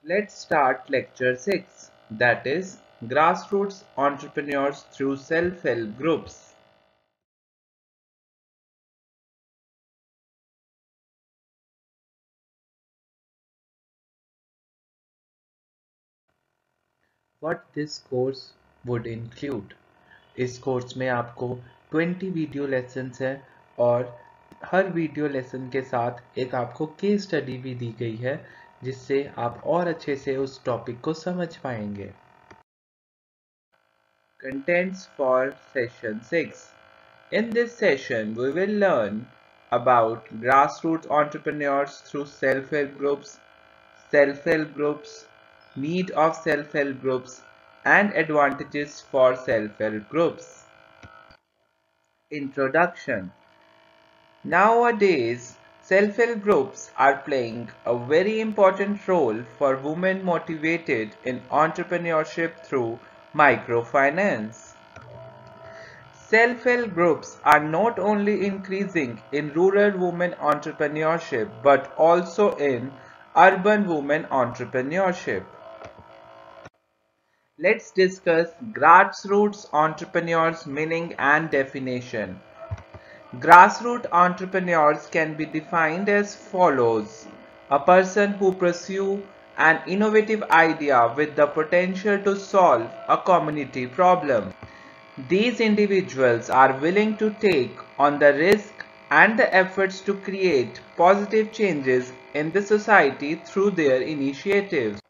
Let's start lecture 6, that is grassroots entrepreneurs through self-help groups. What this course would include. इस course में आपको 20 video lessons हैं और हर video lesson के साथ एक आपको केस स्टडी भी दी गई है जिससे आप और अच्छे से उस टॉपिक को समझ पाएंगे. Contents for session 6. In this session, we will learn about grassroots entrepreneurs through self-help groups, need of self-help groups, and advantages for self-help groups. Introduction. Nowadays, self-help groups are playing a very important role for women motivated in entrepreneurship through microfinance. Self-help groups are not only increasing in rural women entrepreneurship but also in urban women entrepreneurship. Let's discuss grassroots entrepreneurs meaning and definition. Grassroots entrepreneurs can be defined as follows: a person who pursues an innovative idea with the potential to solve a community problem. These individuals are willing to take on the risk and the efforts to create positive changes in the society through their initiatives.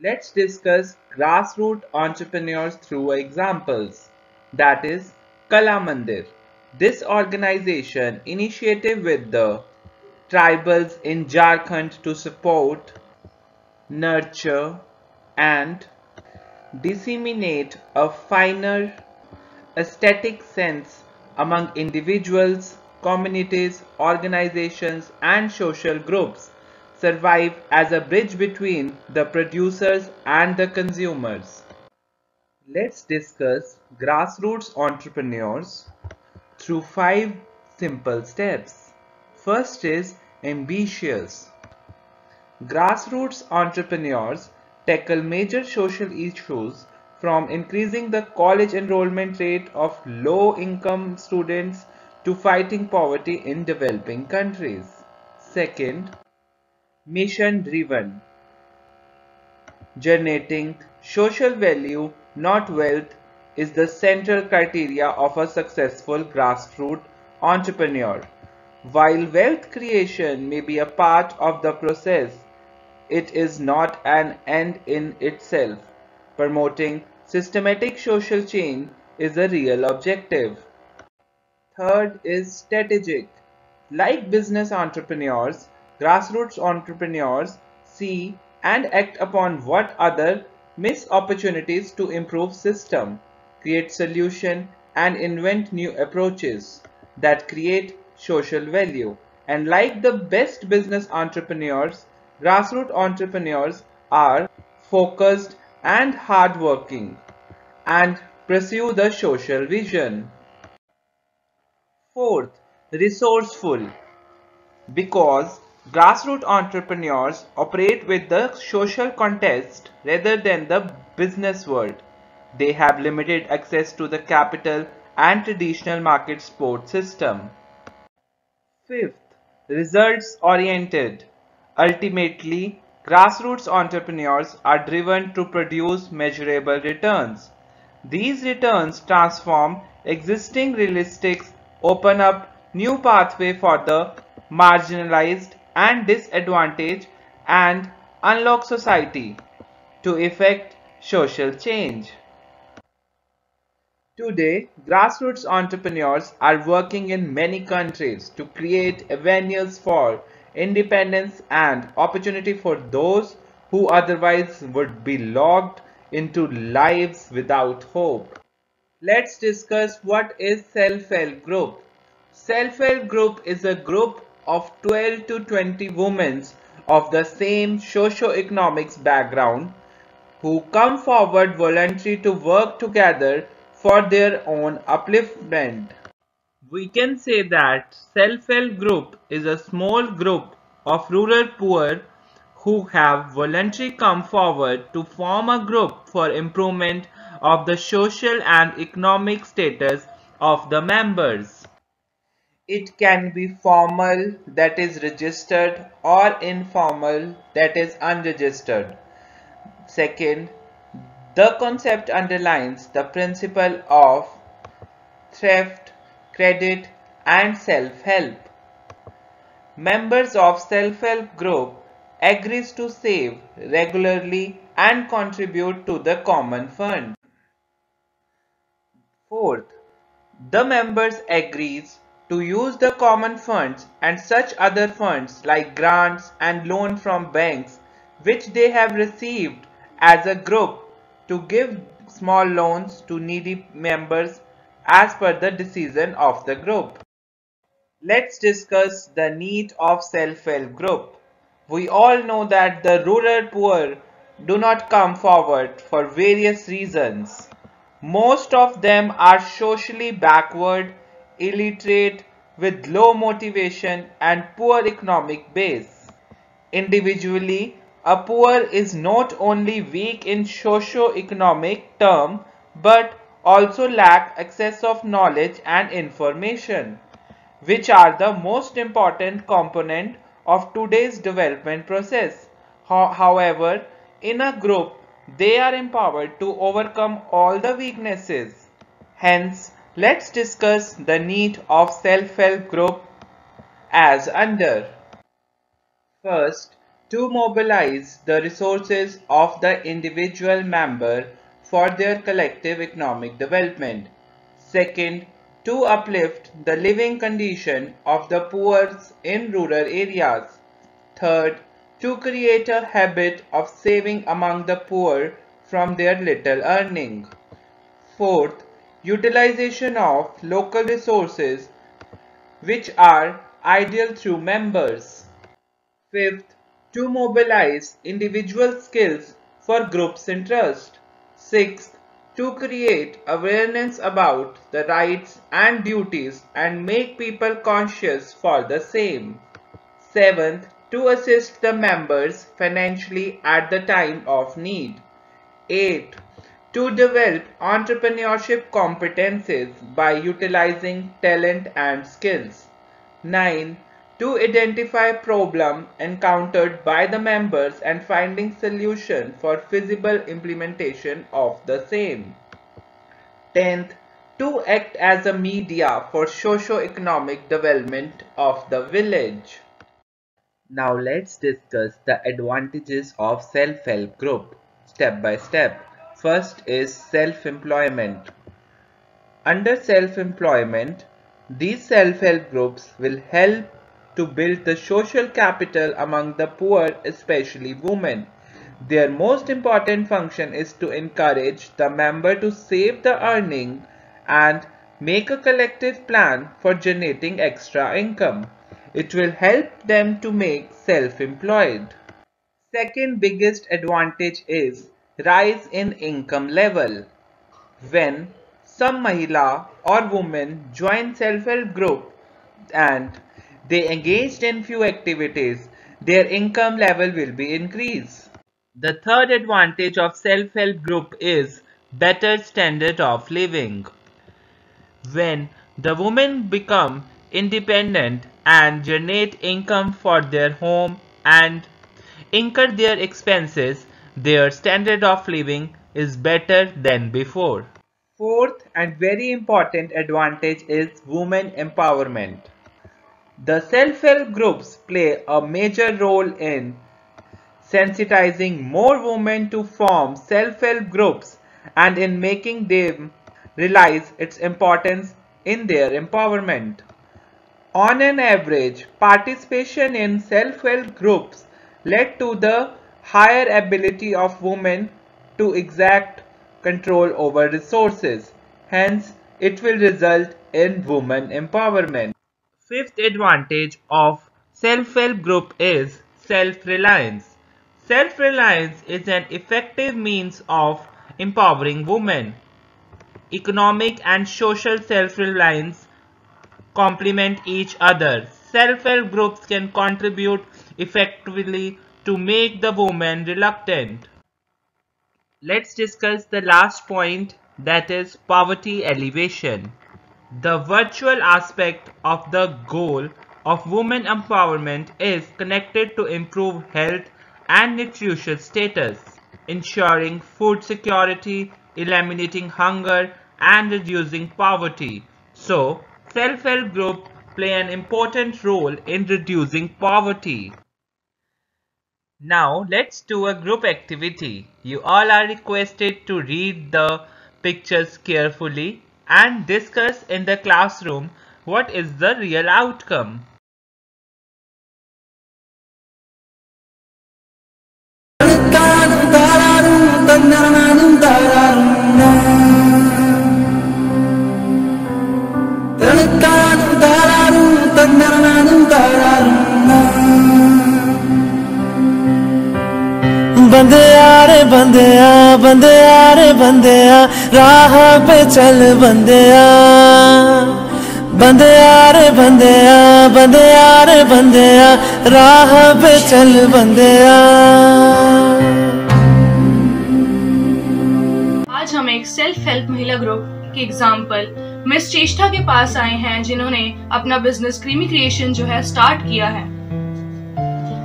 Let's discuss grassroots entrepreneurs through examples. That is Kala Mandir. This organization initiative with the tribals in Jharkhand to support, nurture and disseminate a finer aesthetic sense among individuals, communities, organizations, and social groups, survive as a bridge between the producers and the consumers. Let's discuss grassroots entrepreneurs through 5 simple steps. First is ambitious. Grassroots entrepreneurs tackle major social issues from increasing the college enrollment rate of low-income students to fighting poverty in developing countries. Second, mission-driven. Generating social value, not wealth, is the central criteria of a successful grassroots entrepreneur. While wealth creation may be a part of the process, it is not an end in itself. Promoting systematic social change is a real objective. Third is strategic. Like business entrepreneurs, grassroots entrepreneurs see and act upon what other miss opportunities to improve system, create solution and invent new approaches that create social value. And like the best business entrepreneurs, grassroots entrepreneurs are focused and hardworking and pursue the social vision. Fourth, resourceful. Because grassroots entrepreneurs operate with the social context rather than the business world. They have limited access to the capital and traditional market support system. Fifth, results oriented. Ultimately, grassroots entrepreneurs are driven to produce measurable returns. These returns transform existing realistics, open up new pathway for the marginalized and disadvantaged, and unlock society to effect social change. Today, grassroots entrepreneurs are working in many countries to create avenues for independence and opportunity for those who otherwise would be locked into lives without hope. Let's discuss what is self-help group. Self-help group is a group of 12 to 20 women of the same socio-economics background who come forward voluntarily to work together for their own upliftment. We can say that self-help group is a small group of rural poor who have voluntarily come forward to form a group for improvement of the social and economic status of the members. It can be formal, that is registered, or informal, that is unregistered. Second, the concept underlines the principle of thrift, credit, and self-help. Members of self-help group agrees to save regularly and contribute to the common fund. Fourth, the members agrees to use the common funds and such other funds like grants and loan from banks which they have received as a group to give small loans to needy members as per the decision of the group. Let's discuss the need of self-help group. We all know that the rural poor do not come forward for various reasons. Most of them are socially backward, illiterate, with low motivation and poor economic base. Individually, a poor is not only weak in socio-economic term but also lack access of knowledge and information, which are the most important component of today's development process. However, in a group, they are empowered to overcome all the weaknesses. Hence, let's discuss the need of self-help group as under. First, to mobilize the resources of the individual member for their collective economic development. Second, to uplift the living condition of the poor in rural areas. Third, to create a habit of saving among the poor from their little earning. Fourth, utilization of local resources which are ideal through members. Fifth, to mobilize individual skills for group's interest. Sixth, to create awareness about the rights and duties and make people conscious for the same. Seventh, to assist the members financially at the time of need. 8. To develop entrepreneurship competencies by utilizing talent and skills. 9. To identify problem encountered by the members and finding solution for feasible implementation of the same. 10th, to act as a media for socio-economic development of the village. Now let's discuss the advantages of self-help group step by step. First is self-employment. Under self-employment, these self-help groups will help to build the social capital among the poor, especially women. Their most important function is to encourage the member to save the earning and make a collective plan for generating extra income. It will help them to make self-employed. Second biggest advantage is rise in income level. When some Mahila or women join self-help group and they engaged in few activities, their income level will be increased. The third advantage of self-help group is better standard of living. When the women become independent and generate income for their home and incur their expenses, their standard of living is better than before. Fourth and very important advantage is women empowerment. The self-help groups play a major role in sensitizing more women to form self-help groups and in making them realize its importance in their empowerment. On an average, participation in self-help groups led to the higher ability of women to exact control over resources. Hence, it will result in women empowerment. Fifth advantage of self-help group is self-reliance. Self-reliance is an effective means of empowering women. Economic and social self-reliance complement each other. Self-help groups can contribute effectively to make the woman reluctant. Let's discuss the last point, that is poverty alleviation. The virtual aspect of the goal of women empowerment is connected to improve health and nutrition status, ensuring food security, eliminating hunger, and reducing poverty. So, self-help groups play an important role in reducing poverty. Now, let's do a group activity. You all are requested to read the pictures carefully and discuss in the classroom what is the real outcome. बंदेया राह पे चल बंदेया राह पे चल बंदेया। आज हम एक सेल्फ हेल्प महिला ग्रुप के एग्जाम्पल मिस चेष्टा के पास आए हैं, जिन्होंने अपना बिजनेस क्रीमी क्रिएशन जो है स्टार्ट किया है।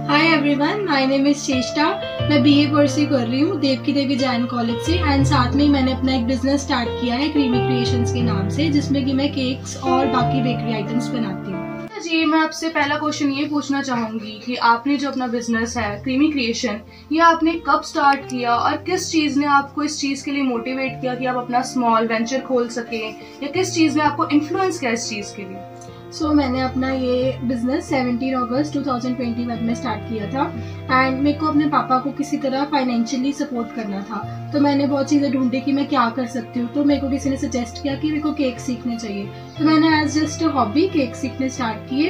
Hi everyone, my name is चेष्टा। मैं बीए परस्यू कर रही हूँ देवकी देवी जैन कॉलेज से एंड साथ में ही मैंने अपना एक बिजनेस स्टार्ट किया है क्रीमी क्रिएशंस के नाम से, जिसमें कि मैं केक्स और बाकी बेकरी आइटम्स बनाती हूँ। जी, मैं आपसे पहला क्वेश्चन ये पूछना चाहूंगी कि आपने जो अपना बिजनेस है क्रीमी क्रिएशन, ये आपने कब स्टार्ट किया और किस चीज ने आपको इस चीज के लिए मोटिवेट किया कि आप अपना स्मॉल वेंचर खोल सके, या किस चीज ने आपको इन्फ्लुएंस किया इस चीज के लिए? मैंने अपना ये बिजनेस 17 अगस्त 2021 में स्टार्ट किया था एंड मेरे को अपने पापा को किसी तरह फाइनेंशियली सपोर्ट करना था। तो मैंने बहुत चीज़ें ढूंढी कि मैं क्या कर सकती हूँ। तो मेरे को किसी ने सजेस्ट किया कि मेरे को केक सीखने चाहिए, तो मैंने एज जस्ट हॉबी केक सीखने स्टार्ट किए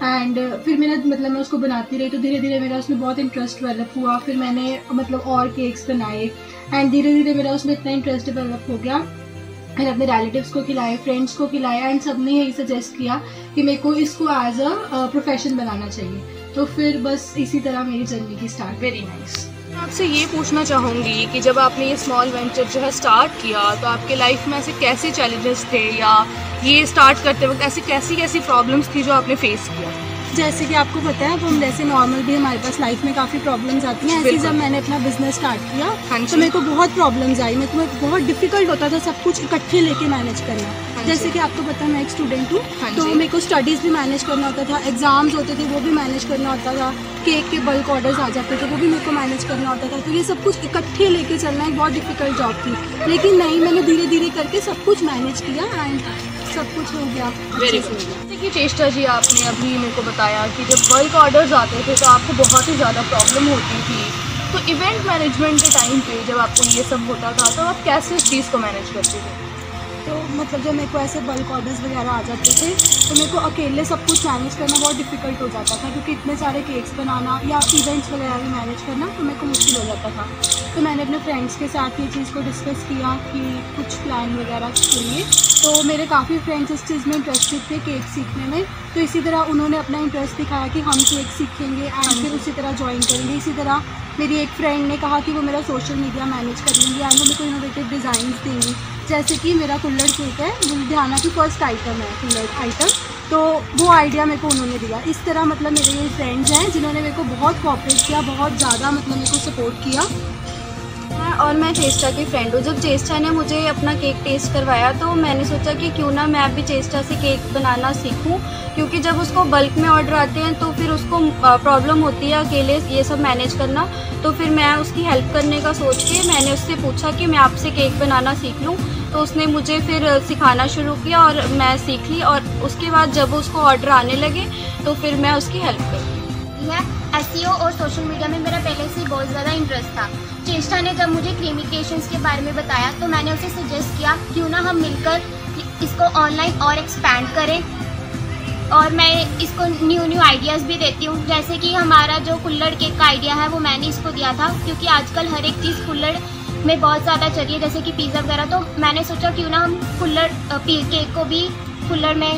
एंड फिर मैं उसको बनाती रही। तो धीरे धीरे मेरा उसमें बहुत इंटरेस्ट डेवलप हुआ। फिर मैंने और केक्स बनाए एंड धीरे धीरे मेरा उसमें इतना इंटरेस्ट डेवलप हो गया। मैंने अपने रिलेटिव्स को खिलाए, फ्रेंड्स को खिलाए एंड सबने यही सजेस्ट किया कि मेरे को इसको एज अ प्रोफेशन बनाना चाहिए। तो फिर बस इसी तरह मेरी जर्नी की स्टार्ट। Very nice. मैं आपसे ये पूछना चाहूँगी कि जब आपने ये स्मॉल वेंचर जो है स्टार्ट किया, तो आपके लाइफ में ऐसे कैसे चैलेंजेस थे, या ये स्टार्ट करते वक्त ऐसी कैसी प्रॉब्लम्स थी जो आपने फेस किया? जैसे कि आपको पता है, हम जैसे नॉर्मल भी हमारे पास लाइफ में काफ़ी प्रॉब्लम्स आती हैं। ऐसे जब मैंने अपना बिजनेस स्टार्ट किया तो मेरे को बहुत प्रॉब्लम्स आई। मेरे को बहुत डिफिकल्ट होता था सब कुछ इकट्ठे लेके मैनेज करना। जैसे कि आपको पता है मैं एक स्टूडेंट हूँ, तो मेरे को स्टडीज़ भी मैनेज करना होता था, एग्जाम्स होते थे वो भी मैनेज करना होता था, केक के बल्क ऑर्डर्स आ जाते थे वो भी मेरे को मैनेज करना होता था। तो ये सब कुछ इकट्ठे लेके चलना एक बहुत डिफिकल्ट जॉब थी, लेकिन नहीं, मैंने धीरे धीरे करके सब कुछ मैनेज किया एंड सब कुछ हो गया। Very good. जैसे कि चेष्टा जी, आपने अभी मेरे को बताया कि जब बल्क ऑर्डर्स आते थे तो आपको बहुत ही ज़्यादा प्रॉब्लम होती थी। तो इवेंट मैनेजमेंट के टाइम पे जब आपको ये सब होता था तो आप कैसे इस चीज़ को मैनेज करते थे? तो जब मेरे को ऐसे बल्क ऑर्डर्स वगैरह आ जाते थे तो मेरे को अकेले सब कुछ मैनेज करना बहुत डिफिकल्ट हो जाता था, क्योंकि इतने सारे केक्स बनाना या इवेंट्स वगैरह भी मैनेज करना तो मेरे को मुश्किल हो जाता था। तो मैंने अपने फ्रेंड्स के साथ ये चीज़ को डिस्कस किया कि कुछ प्लान वगैरह के लिए। तो मेरे काफ़ी फ्रेंड्स इस चीज़ में इंटरेस्टेड थे केक सीखने में, तो इसी तरह उन्होंने अपना इंटरेस्ट दिखाया कि हम केक सीखेंगे एंड फिर उसी तरह ज्वाइन करेंगे। इसी तरह मेरी एक फ्रेंड ने कहा कि वो मेरा सोशल मीडिया मैनेज कर लेंगी एंड वो मेरे को इनोवेटिव डिज़ाइन देंगी। जैसे कि मेरा कुल्हड़ केक है, लुधियाना की फर्स्ट आइटम है कुल्हड़ आइटम, तो वो आइडिया मेरे को उन्होंने दिया। इस तरह मेरे ये फ्रेंड्स हैं जिन्होंने मेरे को बहुत कोऑपरेट किया, बहुत ज़्यादा मेरे को सपोर्ट किया। और मैं चेष्टा की फ्रेंड हूँ। जब चेष्टा ने मुझे अपना केक टेस्ट करवाया तो मैंने सोचा कि क्यों ना मैं भी चेष्टा से केक बनाना सीखूं, क्योंकि जब उसको बल्क में ऑर्डर आते हैं तो फिर उसको प्रॉब्लम होती है अकेले ये सब मैनेज करना। तो फिर मैं उसकी हेल्प करने का सोच के मैंने उससे पूछा कि मैं आपसे केक बनाना सीख लूँ। तो उसने मुझे फिर सिखाना शुरू किया और मैं सीख ली, और उसके बाद जब उसको ऑर्डर आने लगे तो फिर मैं उसकी हेल्प कर। एसईओ और सोशल मीडिया में मेरा पहले से बहुत ज़्यादा इंटरेस्ट था। चेष्टा ने जब मुझे क्रीमी क्रिएशंस के बारे में बताया तो मैंने उसे सजेस्ट किया क्यों ना हम मिलकर इसको ऑनलाइन और एक्सपैंड करें, और मैं इसको न्यू आइडियाज़ भी देती हूँ। जैसे कि हमारा जो कुल्हड़ केक का आइडिया है वो मैंने इसको दिया था, क्योंकि आजकल हर एक चीज़ कुल्हड़ में बहुत ज़्यादा चली है, जैसे कि पिज़्ज़ा वगैरह। तो मैंने सोचा क्यों ना हम कुल्हड़ केक को भी कुल्लड़ में।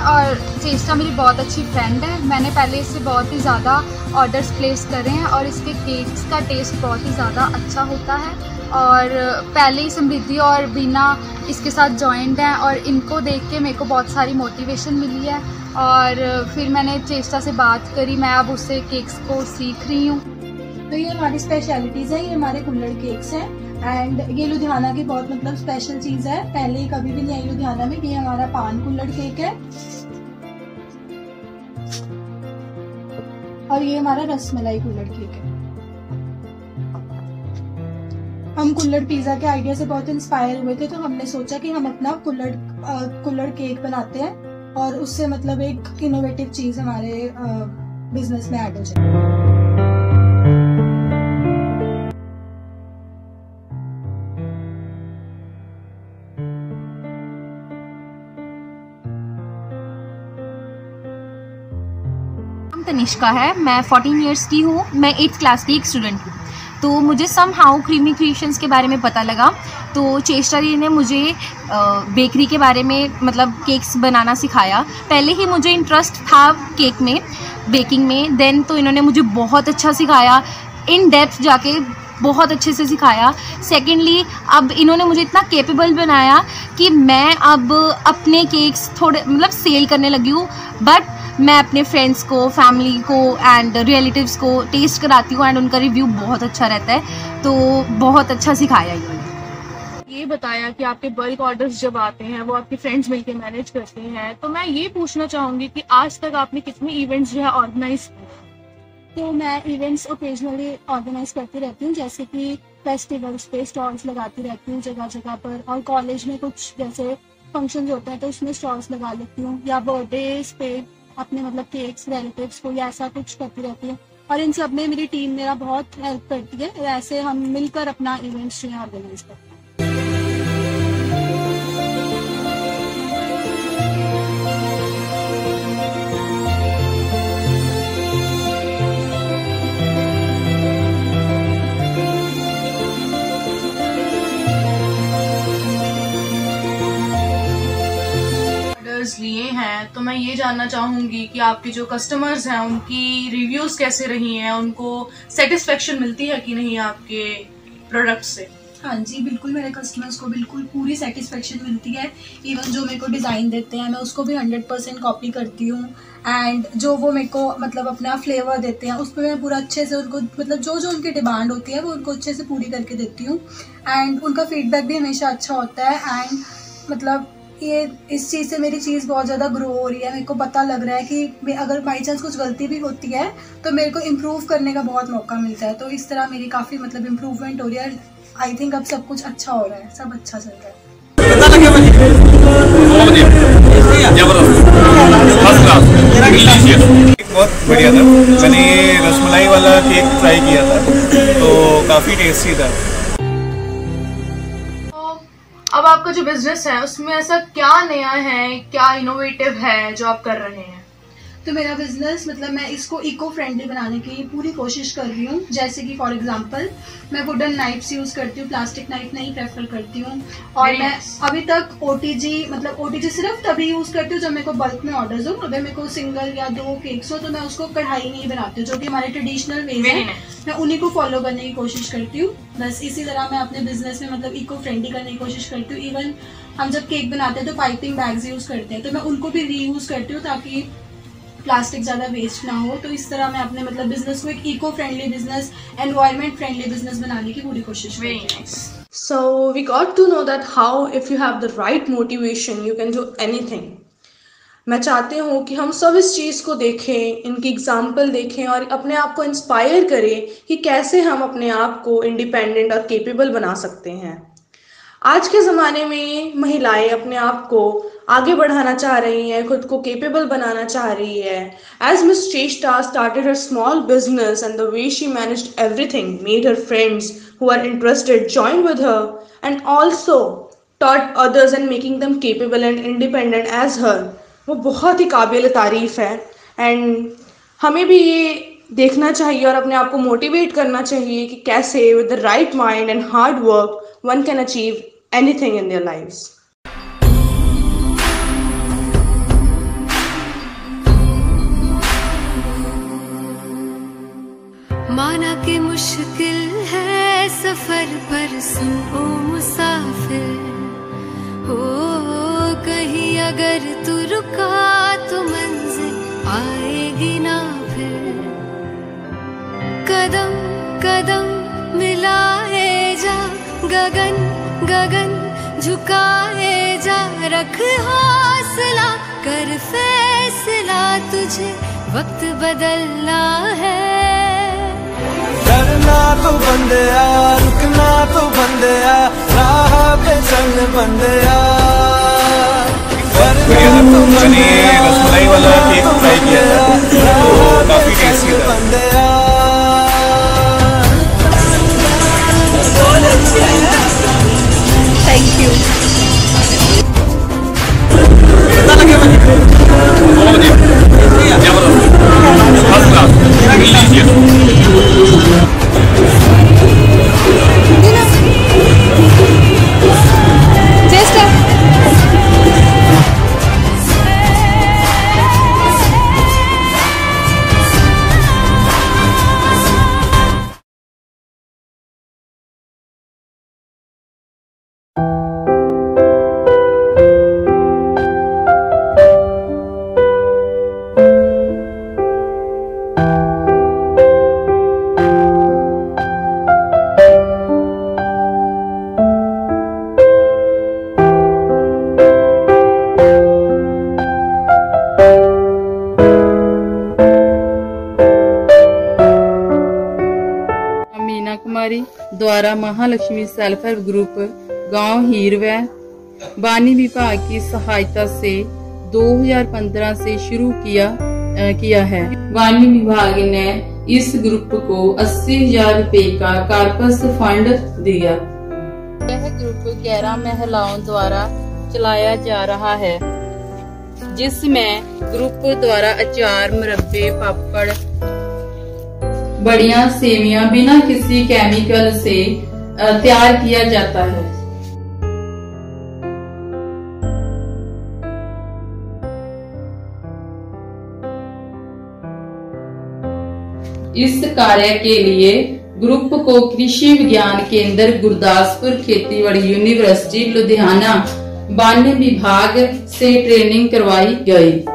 और चेष्टा मेरी बहुत अच्छी फ्रेंड है। मैंने पहले इससे बहुत ही ज़्यादा ऑर्डर्स प्लेस करे हैं और इसके केक्स का टेस्ट बहुत ही ज़्यादा अच्छा होता है। और पहले ही समृद्धि और बीना इसके साथ जॉइंट हैं और इनको देख के मेरे को बहुत सारी मोटिवेशन मिली है और फिर मैंने चेष्टा से बात करी। मैं अब उससे केक्स को सीख रही हूँ। तो ये हमारी स्पेशलिटीज़ है, ये हमारे कुल्हड़ केक्स हैं एंड ये लुधियाना की बहुत मतलब स्पेशल चीज़ है। पहले कभी भी नहीं आई लुधियाना में। ये हमारा पान कुल्हड़ केक है और ये हमारा रसमलाई कुल्हड़ केक है। हम कुल्हड़ पिज़्ज़ा के आइडिया से बहुत इंस्पायर हुए थे, तो हमने सोचा कि हम अपना कुल्हड़ केक बनाते हैं और उससे मतलब एक इनोवेटिव चीज़ हमारे बिजनेस में ऐड हो जाए। तनिष्का है, मैं 14 इयर्स की हूँ। मैं 8th क्लास की एक स्टूडेंट हूँ। तो मुझे सम हाउ क्रीमी क्रिएशंस के बारे में पता लगा, तो चेष्टा जी ने मुझे बेकरी के बारे में मतलब केक्स बनाना सिखाया। पहले ही मुझे इंटरेस्ट था केक में, बेकिंग में, देन तो इन्होंने मुझे बहुत अच्छा सिखाया, इन डेप्थ जाके बहुत अच्छे से सिखाया। सेकेंडली अब इन्होंने मुझे इतना कैपेबल बनाया कि मैं अब अपने केक्स थोड़े मतलब सेल करने लगी हूँ, बट मैं अपने फ्रेंड्स को, फैमिली को एंड रिलेटिव्स को टेस्ट कराती हूँ एंड उनका रिव्यू बहुत अच्छा रहता है। तो बहुत अच्छा सिखाया इन्होंने। ये बताया कि आपके बल्क ऑर्डर्स जब आते हैं वो आपके फ्रेंड्स मिलकर मैनेज करते हैं, तो मैं ये पूछना चाहूँगी कि आज तक आपने कितने इवेंट्स जो है ऑर्गेनाइज किए? तो मैं इवेंट्स ओकेजनली ऑर्गेनाइज करती रहती हूँ, जैसे कि फेस्टिवल्स पे स्टॉल्स लगाती रहती हूँ जगह जगह पर, और कॉलेज में कुछ जैसे फंक्शंस होते हैं तो उसमें स्टॉल्स लगा लेती हूँ, या बर्थडेज पे अपने मतलब केक्स रिलेटिव्स को या ऐसा कुछ करती रहती हूँ। और इन सब में मेरी टीम मेरा बहुत हेल्प करती है। ऐसे हम मिलकर अपना इवेंट्स जो है ऑर्गेनाइज करते हैं। लिए हैं, तो मैं ये जानना चाहूंगी कि आपके जो कस्टमर्स हैं उनकी रिव्यूज कैसे रही हैं, उनको सेटिस्फेक्शन मिलती है कि नहीं आपके प्रोडक्ट से? हाँ जी, बिल्कुल मेरे कस्टमर्स को बिल्कुल पूरी सेटिस्फेक्शन मिलती है। इवन जो मेरे को डिज़ाइन देते हैं मैं उसको भी 100% कॉपी करती हूँ, एंड जो वो मेरे को मतलब अपना फ्लेवर देते हैं उस पर मैं पूरा अच्छे से उनको मतलब जो जो उनकी डिमांड होती है वो उनको अच्छे से पूरी करके देती हूँ। एंड उनका फीडबैक भी हमेशा अच्छा होता है। एंड मतलब ये इस चीज़ से मेरी चीज़ बहुत ज़्यादा ग्रो हो रही है। मेरे को पता लग रहा है कि अगर बाई चांस कुछ गलती भी होती है तो मेरे को इम्प्रूव करने का बहुत मौका मिलता है। तो इस तरह मेरी काफ़ी मतलब इम्प्रूवमेंट हो रही है। आई थिंक अब सब कुछ अच्छा हो रहा है, सब अच्छा चल रहा है। बहुत बढ़िया था। मैंने रसमलाई वाला केक ट्राई किया था तो काफ़ी टेस्टी था। अब आपका जो बिजनेस है उसमें ऐसा क्या नया है, क्या इनोवेटिव है जो आप कर रहे हैं? तो मेरा बिजनेस मतलब मैं इसको इको फ्रेंडली बनाने की पूरी कोशिश कर रही हूँ। जैसे कि फॉर एग्जांपल मैं वुडन नाइफ्स यूज़ करती हूँ, प्लास्टिक नाइफ नहीं प्रेफर करती हूँ। और मैं अभी तक ओटीजी सिर्फ तभी यूज़ करती हूँ जब मेरे को बल्क में ऑर्डर्स हो। अगर मेरे को सिंगल या 2 केक्स हो तो मैं उसको कढ़ाई में ही बनाती हूँ, जो कि हमारे ट्रेडिशनल वेज है। मैं उन्हीं को फॉलो करने की कोशिश करती हूँ। बस इसी तरह मैं अपने बिजनेस में मतलब इको फ्रेंडली करने की कोशिश करती हूँ। इवन हम जब केक बनाते हैं तो पाइपिंग बैग्स यूज़ करते हैं, तो मैं उनको भी रीयूज़ करती हूँ ताकि प्लास्टिक ज़्यादा वेस्ट ना हो। तो इस तरह मैं अपने मतलब बिजनेस को एक eco friendly business, environment friendly business बनाने की पूरी कोशिश करती हूँ। So we got to know that how if you have the right motivation you can do anything. मैं चाहती हूँ कि हम सब इस चीज़ को देखें, इनकी एग्जाम्पल देखें और अपने आप को इंस्पायर करें कि कैसे हम अपने आप को इंडिपेंडेंट और केपेबल बना सकते हैं। आज के ज़माने में महिलाएं अपने आप को आगे बढ़ाना चाह रही हैं, खुद को केपेबल बनाना चाह रही है। As Miss Cheshta started her small business and the way she managed everything made her friends who are interested join with her and also taught others and making them capable and independent as her. वो बहुत ही काबिल तारीफ़ है and हमें भी ये देखना चाहिए और अपने आप को मोटिवेट करना चाहिए कि कैसे with the right mind and hard work one can achieve anything in their lives. माना कि मुश्किल है सफर पर सुन ओ मुसाफिर हो, कहीं अगर तू रुका तो मंजिल आएगी ना फिर। कदम कदम मिलाए जा, गगन गगन झुकाए जा, रख हौसला कर फैसला, तुझे वक्त बदलना है। डरना तो बंदिया, रुकना तो बंदिया, राह पे चल बंदिया। मैंने रसमलाई वाला केक ट्राई किया था, तो काफी टेस्टी था। Thank you. द्वारा महालक्ष्मी सेल्फ हेल्प ग्रुप गांव हीरवै बानी विभाग की सहायता से 2015 से शुरू किया है। बानी विभाग ने इस ग्रुप को 80,000 रुपए का कारपस फंड दिया। यह ग्रुप 11 महिलाओं द्वारा चलाया जा रहा है, जिसमें ग्रुप द्वारा अचार, मुरब्बे, पापड़, बढ़िया सेवियां बिना किसी केमिकल से तैयार किया जाता है। इस कार्य के लिए ग्रुप को कृषि विज्ञान केंद्र गुरदासपुर, खेतीबाड़ी यूनिवर्सिटी लुधियाना, बानी विभाग से ट्रेनिंग करवाई गई।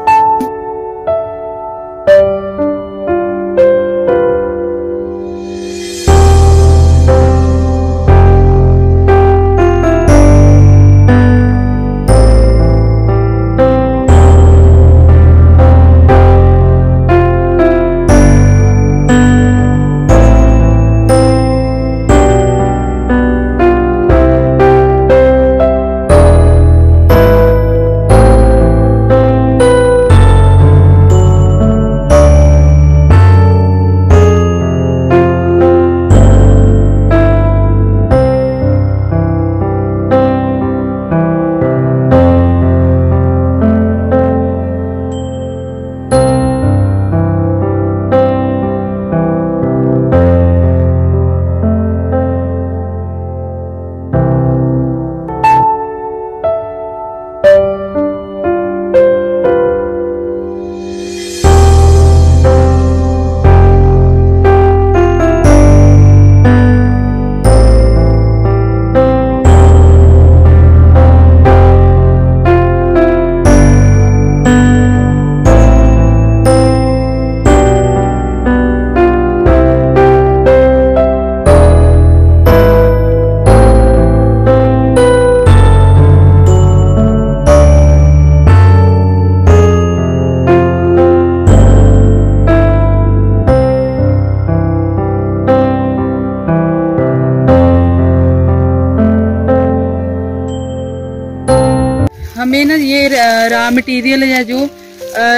हमें ना ये रॉ मटेरियल है जो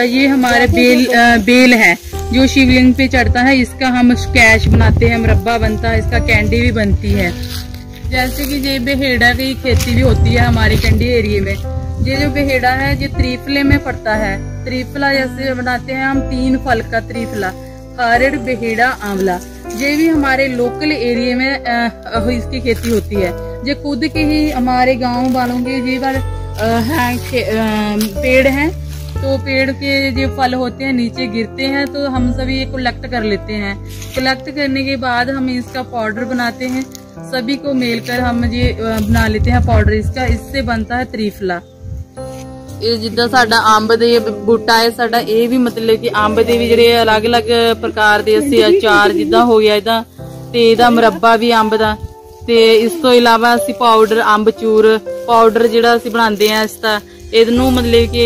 ये हमारे बेल है जो शिवलिंग पे चढ़ता है, इसका हम स्केच बनाते हैं, मुरब्बा बनता है, इसका कैंडी भी बनती है। जैसे कि ये बेहेड़ा की खेती भी होती है हमारे कंडी एरिया में। ये जो बेहेड़ा है ये त्रिफले में पड़ता है। त्रिफला जैसे बनाते हैं हम 3 फल का त्रिफला, खारड़, बेहेड़ा, आंवला। ये भी हमारे लोकल एरिया में इसकी खेती होती है। ये खुद के ही हमारे गाँव वालों के ये बार पेड़ हैं, तो पेड़ के जो फल होते हैं नीचे गिरते हैं, तो हम सभी ये कलेक्ट कर लेते हैं। कलेक्ट करने के बाद हम इसका पाउडर बनाते हैं, सभी को मिलकर हम ये बना लेते हैं पाउडर इसका। इससे बनता है त्रिफला। ਇਹ ਜਿੱਦਾਂ ਸਾਡਾ ਅੰਬ ਦੇ ਬੂਟਾ ਹੈ ਸਾਡਾ, ਇਹ ਵੀ ਮਤਲਬ ਕਿ ਅੰਬ ਦੇ ਵੀ ਜਿਹੜੇ ਅਲੱਗ-ਅਲੱਗ ਪ੍ਰਕਾਰ ਦੇ ਅਸੀਂ ਅਚਾਰ ਜਿੱਦਾਂ ਹੋ ਗਿਆ ਇਹਦਾ, ਤੇ ਇਹਦਾ ਮੁਰੱਬਾ ਵੀ ਅੰਬ ਦਾ, ਤੇ ਇਸ ਤੋਂ ਇਲਾਵਾ ਅਸੀਂ ਪਾਊਡਰ ਅੰਬ ਚੂਰ ਪਾਊਡਰ ਜਿਹੜਾ ਅਸੀਂ ਬਣਾਉਂਦੇ ਆ ਇਸ ਦਾ, ਇਹਨੂੰ ਮਤਲਬ ਕਿ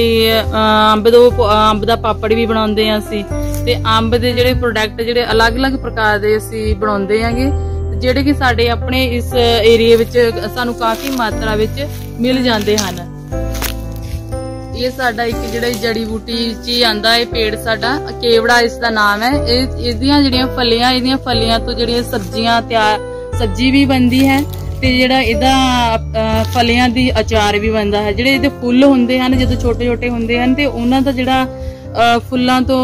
ਅੰਬ ਦਾ ਪਾਪੜ ਵੀ ਬਣਾਉਂਦੇ ਆ ਅਸੀਂ। ਤੇ ਅੰਬ ਦੇ ਜਿਹੜੇ ਪ੍ਰੋਡਕਟ ਜਿਹੜੇ ਅਲੱਗ-ਅਲੱਗ ਪ੍ਰਕਾਰ ਦੇ ਅਸੀਂ ਬਣਾਉਂਦੇ ਆਂਗੇ, ਜਿਹੜੇ ਕਿ ਸਾਡੇ ਆਪਣੇ ਇਸ ਏਰੀਏ ਵਿੱਚ ਸਾਨੂੰ ਕਾਫੀ ਮਾਤਰਾ ਵਿੱਚ ਮਿਲ ਜਾਂਦੇ ਹਨ। ਇਹ ਸਾਡਾ ਇੱਕ ਜਿਹੜਾ ਜੜੀ ਬੂਟੀ ਚ ਹੀ ਆਂਦਾ ਹੈ ਪੇੜ, ਸਾਡਾ ਕੇਵੜਾ ਇਸ ਦਾ ਨਾਮ ਹੈ। ਇਹਦੀਆਂ ਜਿਹੜੀਆਂ ਫਲੀਆਂ, ਇਹਦੀਆਂ ਫਲੀਆਂ ਤੋਂ ਜਿਹੜੀਆਂ ਸਬਜ਼ੀਆਂ ਤਿਆਰ, ਸਬਜ਼ੀ ਵੀ ਬਣਦੀ ਹੈ, ਤੇ ਜਿਹੜਾ ਇਹਦਾ ਫਲੀਆਂ ਦੀ ਅਚਾਰ ਵੀ ਬਣਦਾ ਹੈ। ਜਿਹੜੇ ਇਹਦੇ ਫੁੱਲ ਹੁੰਦੇ ਹਨ ਜਦੋਂ ਛੋਟੇ ਛੋਟੇ ਹੁੰਦੇ ਹਨ, ਤੇ ਉਹਨਾਂ ਦਾ ਜਿਹੜਾ ਫੁੱਲਾਂ ਤੋਂ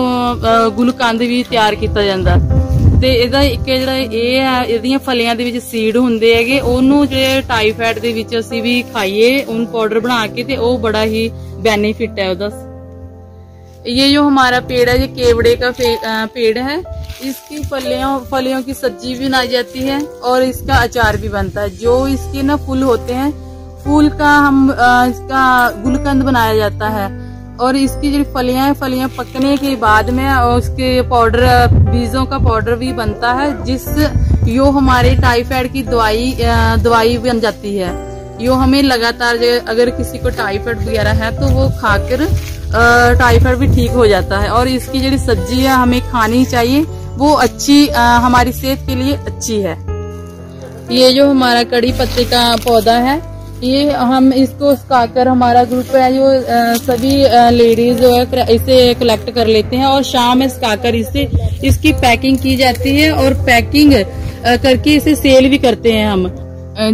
ਗੁਲਕੰਦ ਵੀ ਤਿਆਰ ਕੀਤਾ ਜਾਂਦਾ। ਤੇ ਇਹਦਾ ਇੱਕ ਜਿਹੜਾ ਇਹ ਆ, ਇਹਦੀਆਂ ਫਲੀਆਂ ਦੇ ਵਿੱਚ ਸੀਡ ਹੁੰਦੇ ਹੈਗੇ, ਉਹਨੂੰ ਜਿਹੜੇ ਟਾਈਫਾਇਡ ਦੇ ਵਿੱਚ ਅਸੀਂ ਵੀ ਖਾਈਏ ਉਹਨੂੰ पाउडर बना के, ਤੇ ਉਹ बड़ा ही बेनिफिट है उसका। ये जो हमारा पेड़ है ये केवड़े का पेड़ है, इसकी फलियों की सब्जी भी बनाई जाती है और इसका अचार भी बनता है। जो इसके ना फूल होते हैं, फूल का हम इसका गुलकंद बनाया जाता है, और इसकी जो फलियां हैं, फलियां पकने के बाद में उसके पाउडर, बीजों का पाउडर भी बनता है, जिस यो हमारे टाइफाइड की दवाई बन जाती है। यो हमें लगातार अगर किसी को टाइफाइड वगैरह है तो वो खाकर टाइफाइड भी ठीक हो जाता है। और इसकी जो सब्जी है हमें खानी चाहिए, वो अच्छी हमारी सेहत के लिए अच्छी है। ये जो हमारा कड़ी पत्ते का पौधा है, ये हम इसको सुखाकर, हमारा ग्रुप है जो सभी लेडीज जो है इसे कलेक्ट कर लेते हैं, और शाम में सुखाकर इसकी पैकिंग की जाती है, और पैकिंग करके इसे सेल भी करते हैं हम।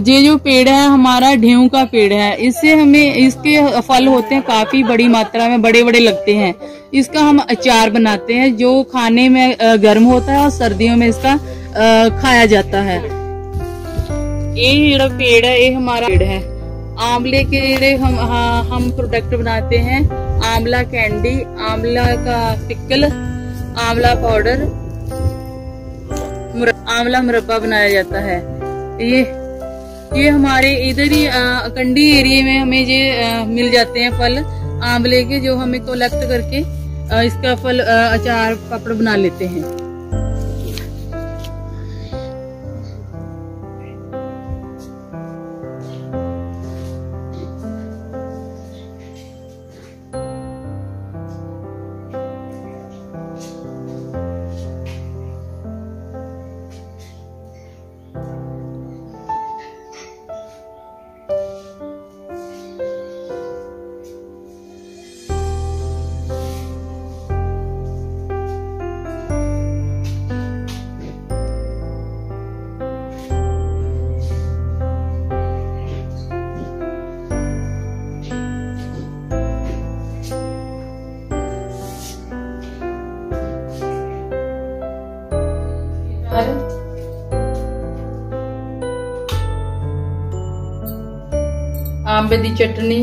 ये जो पेड़ है हमारा ढेऊ का पेड़ है, इससे हमें इसके फल होते हैं काफी बड़ी मात्रा में, बड़े बड़े लगते हैं। इसका हम अचार बनाते हैं जो खाने में गर्म होता है और सर्दियों में इसका खाया जाता है। ये जो पेड़ है ये हमारा पेड़ है। आंवले के ਜਿਹੜੇ हम प्रोडक्ट बनाते हैं, आंवला कैंडी, आंवला का पिकल, आंवला पाउडर, आंवला मुरब्बा बनाया जाता है। ये हमारे इधर ही कंडी एरिया में हमें ये मिल जाते हैं फल आंवले के, जो हमें कलेक्ट करके इसका फल अचार पापड़ बना लेते हैं। आंबे दी चटनी,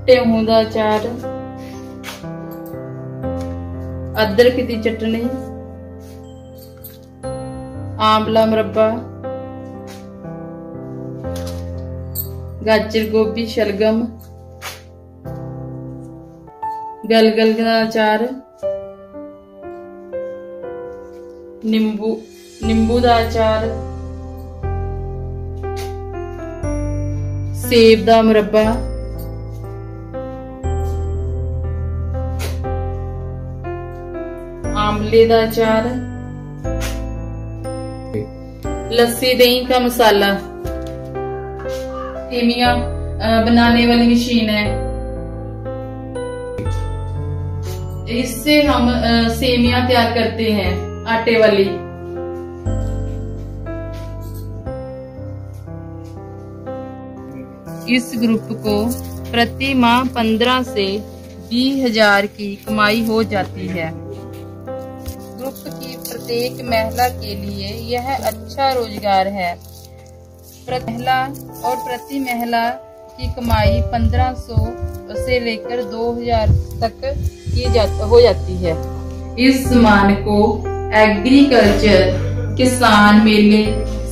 टेहू दा अचार, अदरक दी चटनी, आंवला मुरब्बा, गाजर गोभी शलगम, गलगल का अचार, नींबू दा अचार, सेब दा मुरब्बा, आमले दा अचार, लस्सी दही का मसाला, सेमिया बनाने वाली मशीन है, इससे हम सेमिया तैयार करते हैं आटे वाली। इस ग्रुप को प्रति माह 15 से 20,000 की कमाई हो जाती है। ग्रुप की प्रत्येक महिला के लिए यह अच्छा रोजगार है। प्रति महिला की कमाई 1500 से लेकर 2000 तक हो जाती है। इस सामान को एग्रीकल्चर, किसान मेले,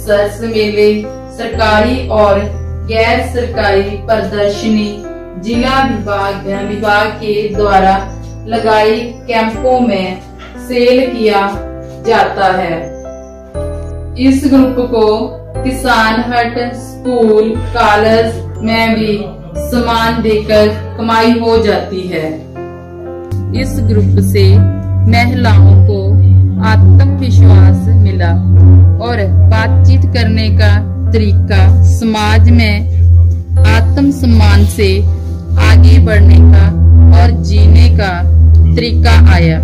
सरस मेले, सरकारी और गैर सरकारी प्रदर्शनी, जिला विभाग के द्वारा लगाई कैंपों में सेल किया जाता है। इस ग्रुप को किसान हट, स्कूल, कॉलेज में भी सामान देकर कमाई हो जाती है। इस ग्रुप से महिलाओं को आत्मविश्वास मिला और बातचीत करने का तरीका, समाज में आत्मसम्मान से आगे बढ़ने का और जीने का तरीका आया।